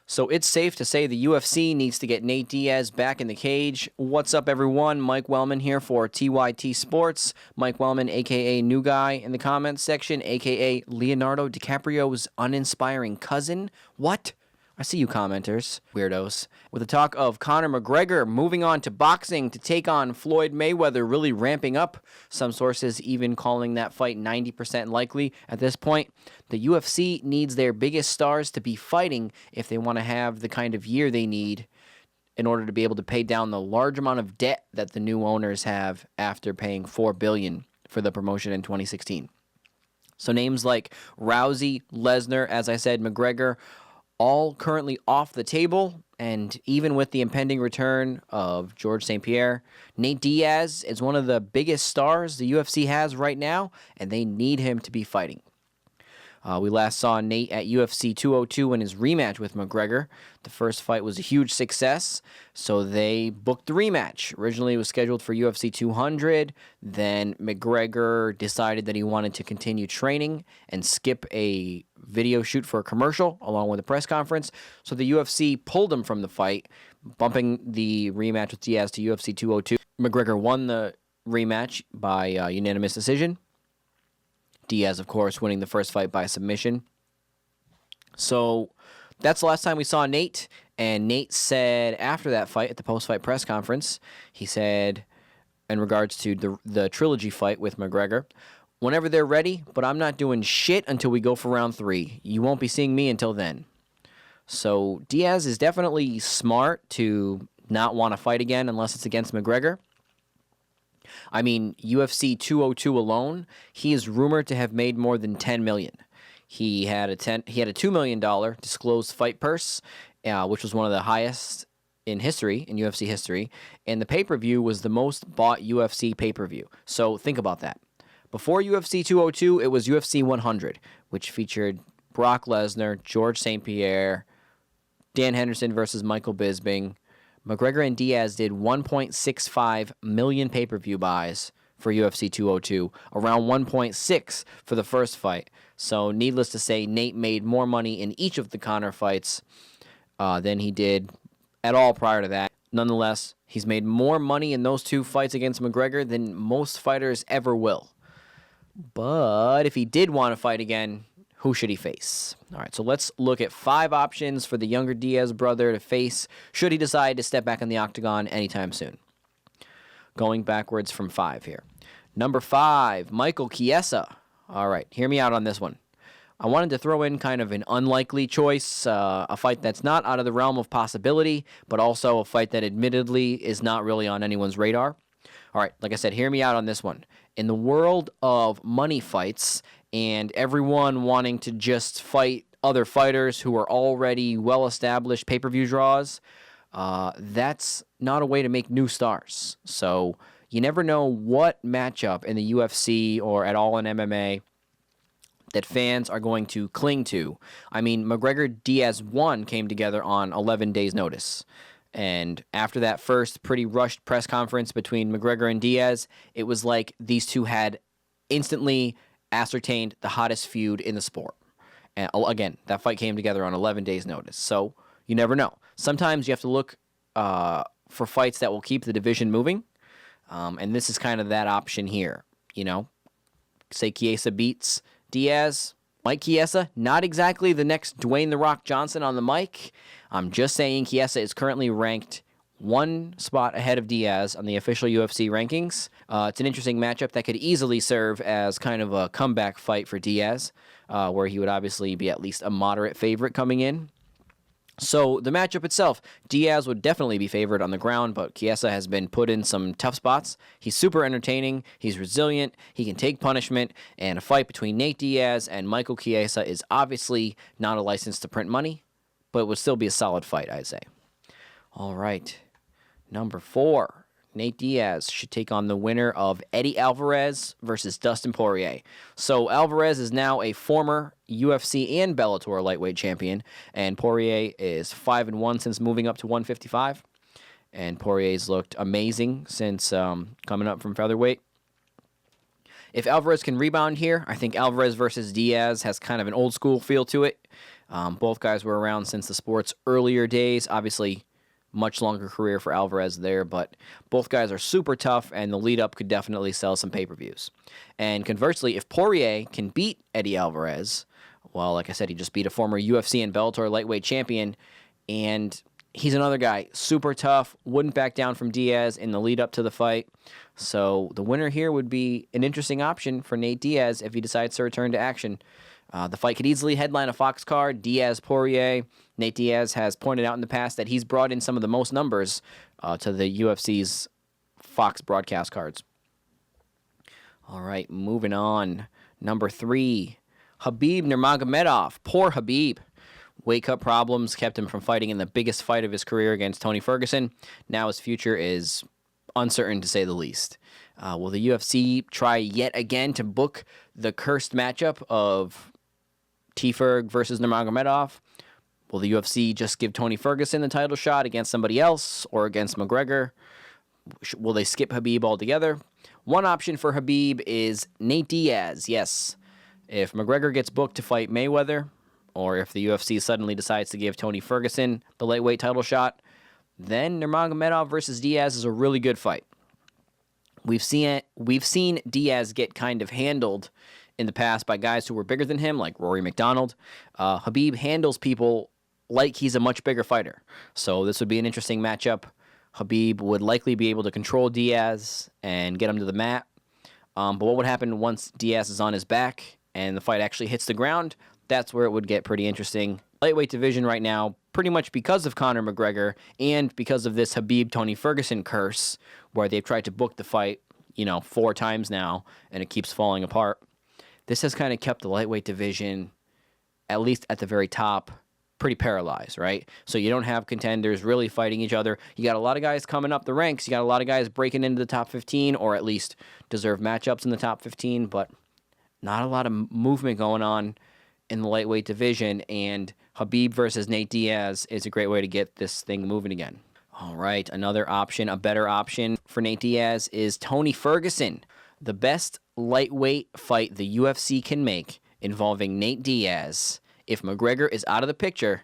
So it's safe to say the UFC needs to get Nate Diaz back in the cage. What's up, everyone? Mike Wellman here for TYT Sports. Mike Wellman, a.k.a. New Guy in the comments section, a.k.a. Leonardo DiCaprio's uninspiring cousin. What? I see you commenters, weirdos. With the talk of Conor McGregor moving on to boxing to take on Floyd Mayweather really ramping up, some sources even calling that fight 90% likely at this point, the UFC needs their biggest stars to be fighting if they want to have the kind of year they need in order to be able to pay down the large amount of debt that the new owners have after paying $4 billion for the promotion in 2016. So names like Rousey, Lesnar, as I said, McGregor, all currently off the table, and even with the impending return of George St. Pierre, Nate Diaz is one of the biggest stars the UFC has right now, and they need him to be fighting. We last saw Nate at UFC 202 in his rematch with McGregor. The first fight was a huge success, so they booked the rematch. Originally, it was scheduled for UFC 200. Then McGregor decided that he wanted to continue training and skip a video shoot for a commercial along with a press conference. So the UFC pulled him from the fight, bumping the rematch with Diaz to UFC 202. McGregor won the rematch by unanimous decision. Diaz, of course, winning the first fight by submission. So that's the last time we saw Nate. And Nate said after that fight at the post-fight press conference, he said in regards to the trilogy fight with McGregor, whenever they're ready, but I'm not doing shit until we go for round 3. You won't be seeing me until then. So Diaz is definitely smart to not want to fight again unless it's against McGregor. I mean, UFC 202 alone, he is rumored to have made more than $10 million. He had a $2 million disclosed fight purse, which was one of the highest in history, in UFC history, and the pay-per-view was the most bought UFC pay-per-view. So think about that. Before UFC 202, it was UFC 100, which featured Brock Lesnar, George St. Pierre, Dan Henderson versus Michael Bisping. McGregor and Diaz did 1.65 million pay-per-view buys for UFC 202, around 1.6 for the first fight. So needless to say, Nate made more money in each of the Conor fights than he did at all prior to that. Nonetheless, he's made more money in those two fights against McGregor than most fighters ever will. But if he did want to fight again, who should he face? All right, so let's look at 5 options for the younger Diaz brother to face should he decide to step back in the octagon anytime soon. Going backwards from 5 here. Number 5, Michael Chiesa. All right, hear me out on this one. I wanted to throw in kind of an unlikely choice, a fight that's not out of the realm of possibility, but also a fight that admittedly is not really on anyone's radar. All right, like I said, hear me out on this one. In the world of money fights and everyone wanting to just fight other fighters who are already well-established pay-per-view draws, that's not a way to make new stars. So you never know what matchup in the UFC or at all in MMA that fans are going to cling to. I mean, McGregor-Diaz 1 came together on 11 days' notice. And after that first pretty rushed press conference between McGregor and Diaz, it was like these two had instantly ascertained the hottest feud in the sport. And again, that fight came together on 11 days' notice. So you never know. Sometimes you have to look for fights that will keep the division moving. And this is kind of that option here. You know, say Chiesa beats Diaz. Mike Chiesa, not exactly the next Dwayne "The Rock" Johnson on the mic. I'm just saying Chiesa is currently ranked 1 spot ahead of Diaz on the official UFC rankings. It's an interesting matchup that could easily serve as kind of a comeback fight for Diaz, where he would obviously be at least a moderate favorite coming in. So the matchup itself, Diaz would definitely be favored on the ground, but Chiesa has been put in some tough spots. He's super entertaining, he's resilient, he can take punishment, and a fight between Nate Diaz and Michael Chiesa is obviously not a license to print money, but it would still be a solid fight, I'd say. All right, number 4. Nate Diaz should take on the winner of Eddie Alvarez versus Dustin Poirier. So Alvarez is now a former UFC and Bellator lightweight champion, and Poirier is 5-1 since moving up to 155. And Poirier's looked amazing since coming up from featherweight. If Alvarez can rebound here, I think Alvarez versus Diaz has kind of an old school feel to it. Both guys were around since the sport's earlier days. Obviously, much longer career for Alvarez there, but both guys are super tough, and the lead-up could definitely sell some pay-per-views. And conversely, if Poirier can beat Eddie Alvarez, well, like I said, he just beat a former UFC and Bellator lightweight champion, and he's another guy, super tough, wouldn't back down from Diaz in the lead-up to the fight. So the winner here would be an interesting option for Nate Diaz if he decides to return to action. The fight could easily headline a Fox card, Diaz-Poirier. Nate Diaz has pointed out in the past that he's brought in some of the most numbers to the UFC's Fox broadcast cards. All right, moving on. Number 3, Khabib Nurmagomedov. Poor Khabib. Weight cut problems kept him from fighting in the biggest fight of his career against Tony Ferguson. Now his future is uncertain, to say the least. Will the UFC try yet again to book the cursed matchup of T-Ferg versus Nurmagomedov? Will the UFC just give Tony Ferguson the title shot against somebody else or against McGregor? Will they skip Khabib altogether? One option for Khabib is Nate Diaz, yes. If McGregor gets booked to fight Mayweather, or if the UFC suddenly decides to give Tony Ferguson the lightweight title shot, then Nurmagomedov versus Diaz is a really good fight. We've seen Diaz get kind of handled in the past by guys who were bigger than him, like Rory McDonald. Khabib handles people like he's a much bigger fighter. So this would be an interesting matchup. Khabib would likely be able to control Diaz and get him to the mat. But what would happen once Diaz is on his back and the fight actually hits the ground? That's where it would get pretty interesting. Lightweight division right now, pretty much because of Conor McGregor and because of this Khabib-Tony Ferguson curse, where they've tried to book the fight, 4 times now, and it keeps falling apart. This has kind of kept the lightweight division, at least at the very top, pretty paralyzed, right? So you don't have contenders really fighting each other. You got a lot of guys coming up the ranks. You got a lot of guys breaking into the top 15, or at least deserve matchups in the top 15, but not a lot of movement going on in the lightweight division, and Khabib versus Nate Diaz is a great way to get this thing moving again. All right, another option, a better option for Nate Diaz is Tony Ferguson. The best lightweight fight the UFC can make involving Nate Diaz, if McGregor is out of the picture,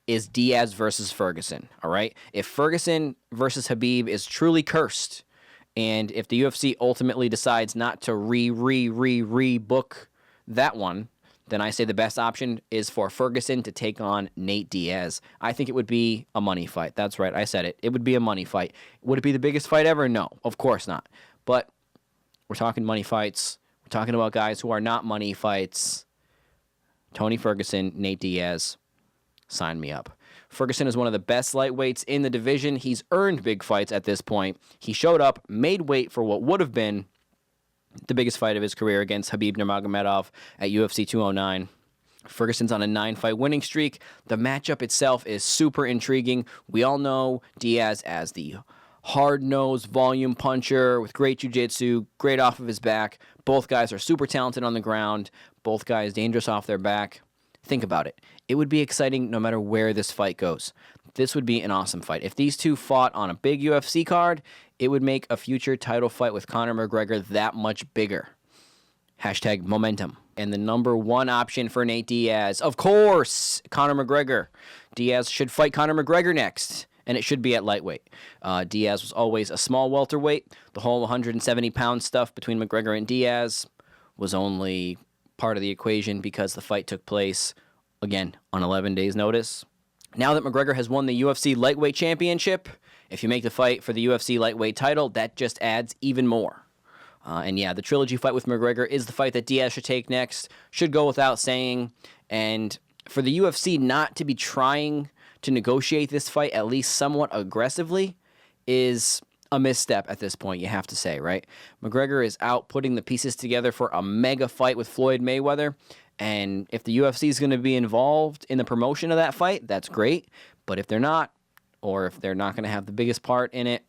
is Diaz versus Ferguson, all right? If Ferguson versus Khabib is truly cursed, and if the UFC ultimately decides not to rebook that one, then I say the best option is for Ferguson to take on Nate Diaz. I think it would be a money fight. That's right, I said it. It would be a money fight. Would it be the biggest fight ever? No, of course not. But we're talking money fights. We're talking about guys who are not money fights. Tony Ferguson, Nate Diaz, sign me up. Ferguson is one of the best lightweights in the division. He's earned big fights at this point. He showed up, made weight for what would have been the biggest fight of his career against Khabib Nurmagomedov at UFC 209. Ferguson's on a 9-fight winning streak. The matchup itself is super intriguing. We all know Diaz as the hard-nosed volume puncher with great jiu-jitsu, great off of his back. Both guys are super talented on the ground. Both guys dangerous off their back. Think about it. It would be exciting no matter where this fight goes. This would be an awesome fight. If these two fought on a big UFC card, it would make a future title fight with Conor McGregor that much bigger. Hashtag momentum. And the number one option for Nate Diaz, of course, Conor McGregor. Diaz should fight Conor McGregor next, and it should be at lightweight. Diaz was always a small welterweight. The whole 170-pound stuff between McGregor and Diaz was only part of the equation because the fight took place, again, on 11 days' notice. Now that McGregor has won the UFC lightweight championship, if you make the fight for the UFC lightweight title, that just adds even more. And yeah, the trilogy fight with McGregor is the fight that Diaz should take next. Should go without saying. And for the UFC not to be trying to negotiate this fight at least somewhat aggressively is a misstep at this point, you have to say, right? McGregor is out putting the pieces together for a mega fight with Floyd Mayweather. And if the UFC is going to be involved in the promotion of that fight, that's great. But if they're not, or if they're not going to have the biggest part in it,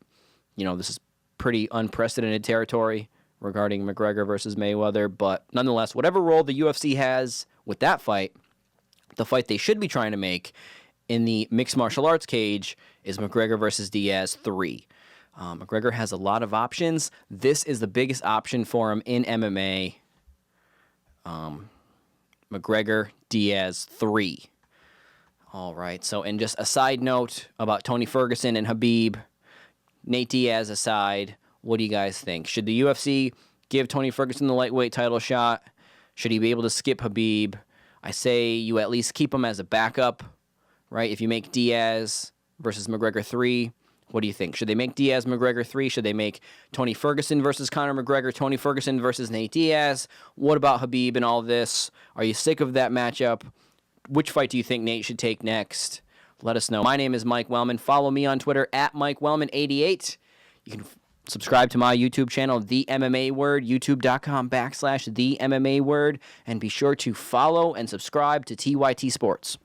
this is pretty unprecedented territory regarding McGregor versus Mayweather. But nonetheless, whatever role the UFC has with that fight, the fight they should be trying to make in the mixed martial arts cage is McGregor versus Diaz 3. McGregor has a lot of options. This is the biggest option for him in MMA. McGregor, Diaz 3. All right. So, and just a side note about Tony Ferguson and Khabib, Nate Diaz aside, what do you guys think? Should the UFC give Tony Ferguson the lightweight title shot? Should he be able to skip Khabib? I say you at least keep him as a backup, right? If you make Diaz versus McGregor 3, what do you think? Should they make Diaz McGregor 3? Should they make Tony Ferguson versus Conor McGregor, Tony Ferguson versus Nate Diaz? What about Khabib and all this? Are you sick of that matchup? Which fight do you think Nate should take next? Let us know. My name is Mike Wellman. Follow me on Twitter at MikeWellman88. You can subscribe to my YouTube channel, The MMA Word, youtube.com/The MMA Word, and be sure to follow and subscribe to TYT Sports.